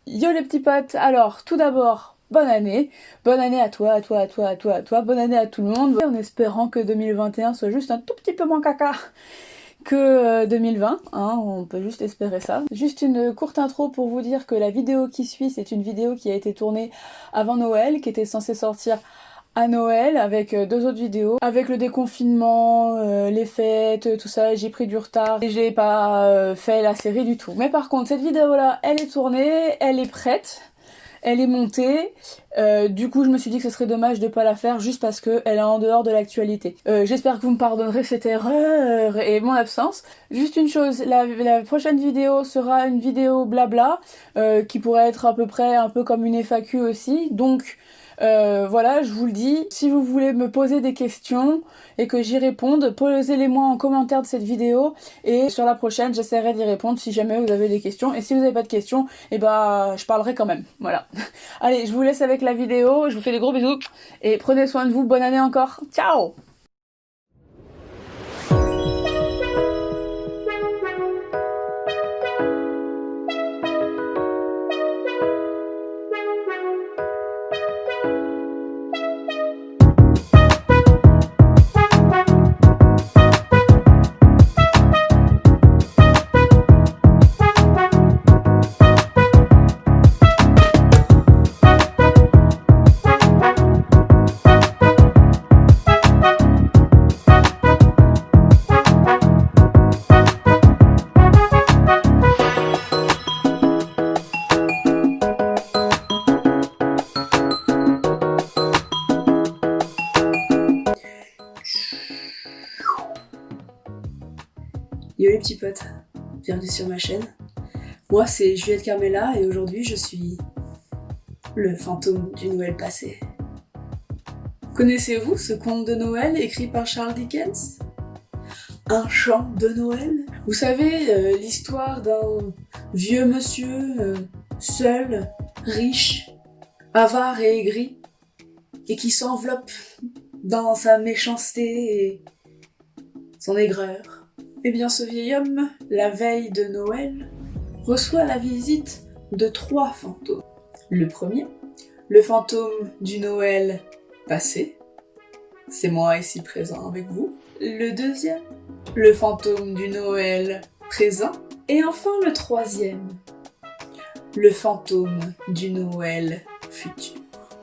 Yo les petits potes, alors tout d'abord, bonne année à toi, bonne année à tout le monde, en espérant que 2021 soit juste un tout petit peu moins caca que 2020, hein, on peut juste espérer ça. Juste une courte intro pour vous dire que la vidéo qui suit, c'est une vidéo qui a été tournée avant Noël, qui était censée sortir à Noël avec deux autres vidéos. Avec le déconfinement, les fêtes, tout ça, j'ai pris du retard et j'ai pas fait la série du tout. Mais par contre, cette vidéo-là, elle est tournée, elle est prête. Elle est montée, du coup je me suis dit que ce serait dommage de pas la faire juste parce qu'elle est en dehors de l'actualité. J'espère que vous me pardonnerez cette erreur et mon absence. Juste une chose, la prochaine vidéo sera une vidéo blabla, qui pourrait être à peu près un peu comme une FAQ aussi, donc voilà, je vous le dis, si vous voulez me poser des questions et que j'y réponde, posez-les-moi en commentaire de cette vidéo et sur la prochaine j'essaierai d'y répondre si jamais vous avez des questions, et si vous n'avez pas de questions, et bah je parlerai quand même, voilà. Allez, je vous laisse avec la vidéo, je vous fais des gros bisous et prenez soin de vous, bonne année encore, ciao! Yo les petits potes, bienvenue sur ma chaîne. Moi c'est Juliette Carmela et aujourd'hui je suis le fantôme du Noël passé. Connaissez-vous ce conte de Noël écrit par Charles Dickens? Un chant de Noël? Vous savez, l'histoire d'un vieux monsieur seul, riche, avare et aigri, et qui s'enveloppe dans sa méchanceté et son aigreur. Eh bien ce vieil homme, la veille de Noël, reçoit la visite de 3 fantômes. Le premier, le fantôme du Noël passé, c'est moi ici présent avec vous. Le deuxième, le fantôme du Noël présent. Et enfin le troisième, le fantôme du Noël futur.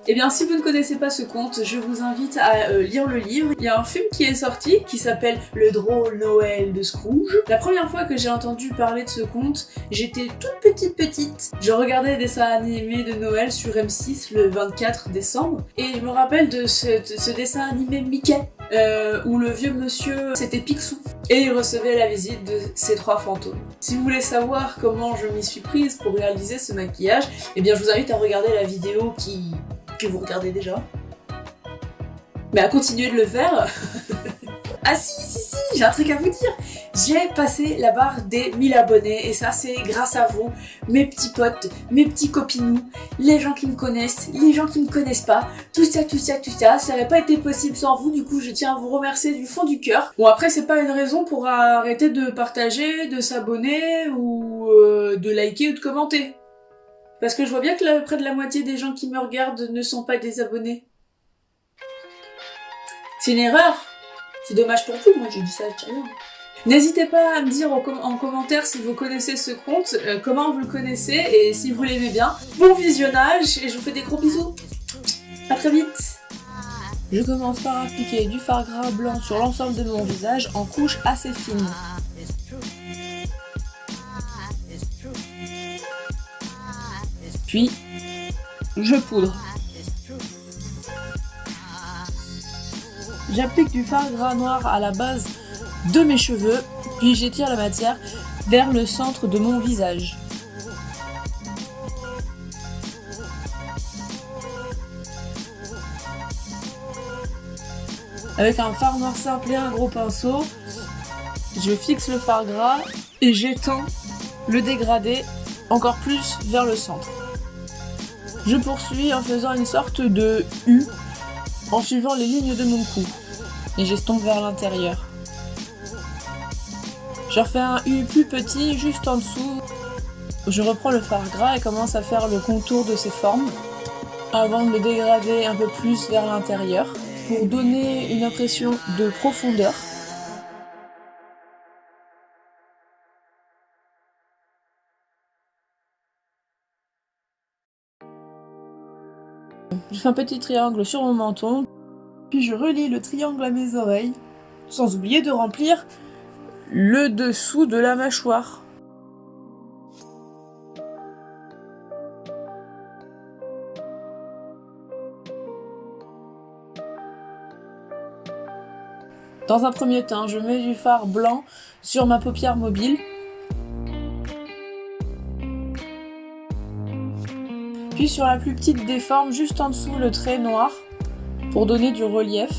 Eh bien, si vous ne connaissez pas ce conte, je vous invite à lire le livre. Il y a un film qui est sorti qui s'appelle Le drôle Noël de Scrooge. La première fois que j'ai entendu parler de ce conte, j'étais toute petite. Je regardais des dessins animés de Noël sur M6 le 24 décembre et je me rappelle de ce dessin animé Mickey où le vieux monsieur c'était Picsou et il recevait la visite de ces 3 fantômes. Si vous voulez savoir comment je m'y suis prise pour réaliser ce maquillage, eh bien je vous invite à regarder la vidéo que vous regardez déjà, mais à continuer de le faire. Ah si, j'ai un truc à vous dire. J'ai passé la barre des 1000 abonnés et ça c'est grâce à vous, mes petits potes, mes petits copinous, les gens qui me connaissent, les gens qui me connaissent pas, tout ça, ça n'aurait pas été possible sans vous, du coup je tiens à vous remercier du fond du cœur. Bon après c'est pas une raison pour arrêter de partager, de s'abonner ou de liker ou de commenter. Parce que je vois bien que près de la moitié des gens qui me regardent ne sont pas des abonnés. C'est une erreur. C'est dommage pour vous, moi je dis ça, je dis rien. N'hésitez pas à me dire en commentaire si vous connaissez ce conte, comment vous le connaissez et si vous l'aimez bien. Bon visionnage et je vous fais des gros bisous. À très vite. Je commence par appliquer du fard gras blanc sur l'ensemble de mon visage en couches assez fines. Puis, je poudre. J'applique du fard gras noir à la base de mes cheveux, puis j'étire la matière vers le centre de mon visage. Avec un fard noir simple et un gros pinceau, je fixe le fard gras et j'étends le dégradé encore plus vers le centre. Je poursuis en faisant une sorte de U en suivant les lignes de mon cou et j'estompe vers l'intérieur. Je refais un U plus petit juste en dessous Je reprends le fard gras et commence à faire le contour de ces formes avant de le dégrader un peu plus vers l'intérieur pour donner une impression de profondeur. Je fais un petit triangle sur mon menton, puis je relie le triangle à mes oreilles, sans oublier de remplir le dessous de la mâchoire. Dans un premier temps, je mets du fard blanc sur ma paupière mobile. Puis sur la plus petite des formes, juste en dessous le trait noir, pour donner du relief,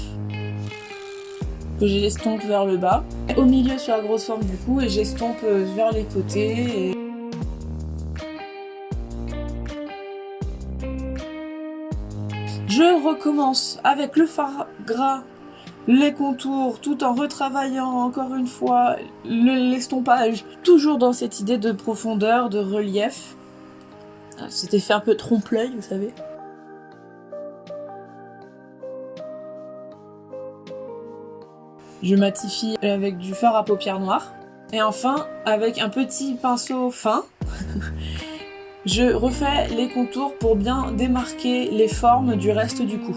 que j'estompe vers le bas. Au milieu sur la grosse forme du cou et j'estompe vers les côtés. Je recommence avec le fard gras, les contours, tout en retravaillant encore une fois l'estompage, toujours dans cette idée de profondeur, de relief. Cet effet un peu trompe-l'œil, vous savez. Je matifie avec du fard à paupières noires. Et enfin, avec un petit pinceau fin, je refais les contours pour bien démarquer les formes du reste du cou.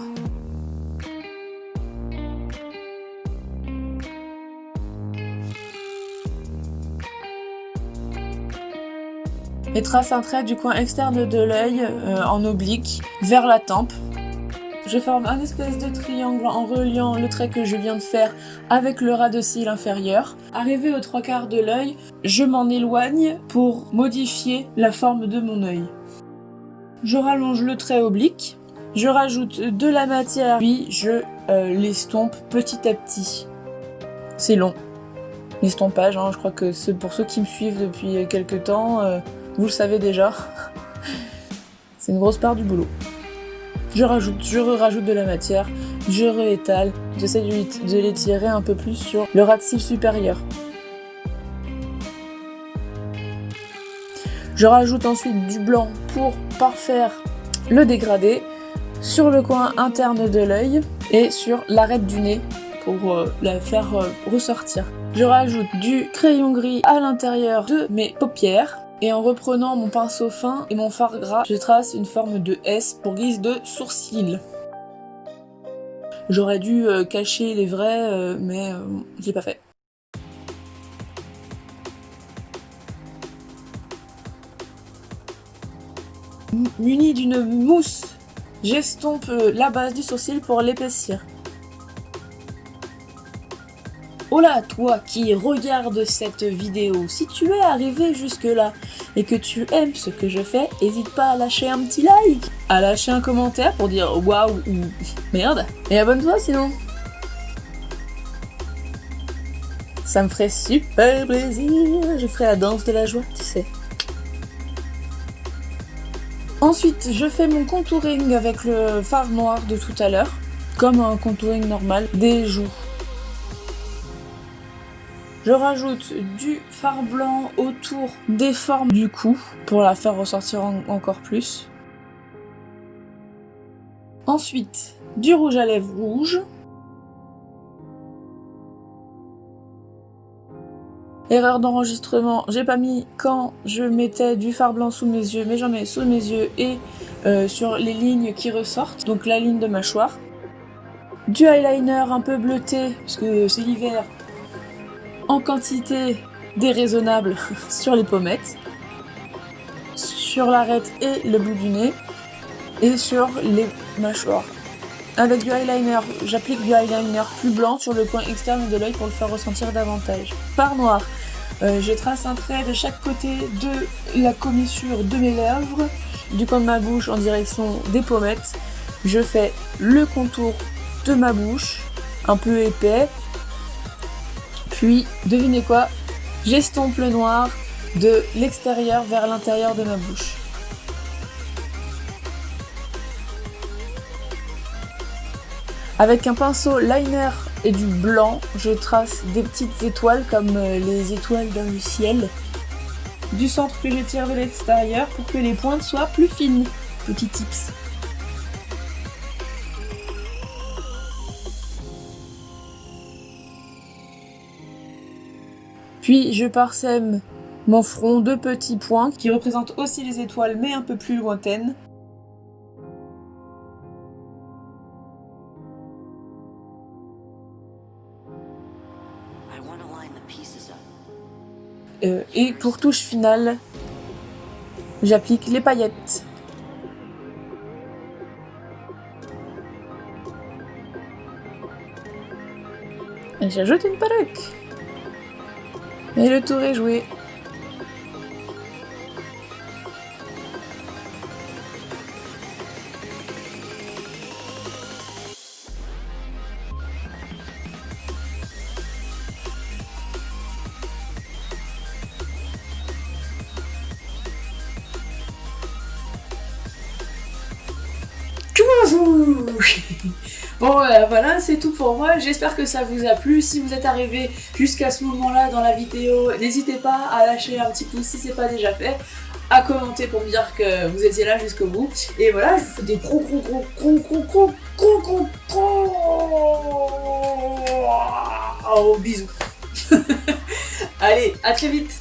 Et trace un trait du coin externe de l'œil en oblique vers la tempe. Je forme un espèce de triangle en reliant le trait que je viens de faire avec le ras de cils inférieur. Arrivé aux 3/4 de l'œil, je m'en éloigne pour modifier la forme de mon œil. Je rallonge le trait oblique, je rajoute de la matière, puis je l'estompe petit à petit. C'est long, l'estompage, hein, je crois que c'est pour ceux qui me suivent depuis quelques temps, vous le savez déjà. C'est une grosse part du boulot. Je rajoute de la matière, je réétale, j'essaie de l'étirer un peu plus sur le ras de cils supérieur. Je rajoute ensuite du blanc pour parfaire le dégradé sur le coin interne de l'œil et sur l'arête du nez pour la faire ressortir. Je rajoute du crayon gris à l'intérieur de mes paupières. Et en reprenant mon pinceau fin et mon fard gras, je trace une forme de S pour guise de sourcil. J'aurais dû cacher les vrais, mais je l'ai pas fait. Muni d'une mousse, j'estompe la base du sourcil pour l'épaissir. Oh là, toi qui regardes cette vidéo, si tu es arrivé jusque là et que tu aimes ce que je fais, n'hésite pas à lâcher un petit like, à lâcher un commentaire pour dire waouh ou merde, et abonne-toi sinon. Ça me ferait super plaisir, je ferai la danse de la joie, tu sais. Ensuite, je fais mon contouring avec le fard noir de tout à l'heure, comme un contouring normal des joues. Je rajoute du fard blanc autour des formes du cou pour la faire ressortir encore plus. Ensuite, du rouge à lèvres rouge. Erreur d'enregistrement, j'ai pas mis quand je mettais du fard blanc sous mes yeux, mais j'en mets sous mes yeux et sur les lignes qui ressortent, donc la ligne de mâchoire. Du eyeliner un peu bleuté, parce que c'est l'hiver, en quantité déraisonnable sur les pommettes, sur l'arête et le bout du nez, et sur les mâchoires. Avec du eyeliner, j'applique du eyeliner plus blanc sur le coin externe de l'œil pour le faire ressentir davantage. Fard noir, je trace un trait de chaque côté de la commissure de mes lèvres, du coin de ma bouche en direction des pommettes. Je fais le contour de ma bouche, un peu épais. Puis, devinez quoi, j'estompe le noir de l'extérieur vers l'intérieur de ma bouche. Avec un pinceau liner et du blanc, je trace des petites étoiles comme les étoiles dans le ciel. du centre que j'étire de l'extérieur pour que les pointes soient plus fines. Petit tips. Puis je parsème mon front de petits points qui représentent aussi les étoiles mais un peu plus lointaines. Et pour touche finale, j'applique les paillettes. Et j'ajoute une perruque. Et le tour est joué. Bon voilà, c'est tout pour moi, j'espère que ça vous a plu. Si vous êtes arrivé jusqu'à ce moment-là dans la vidéo, n'hésitez pas à lâcher un petit pouce si c'est pas déjà fait, à commenter pour me dire que vous étiez là jusqu'au bout. Et voilà, je vous fais des gros bisous. Allez, à très vite.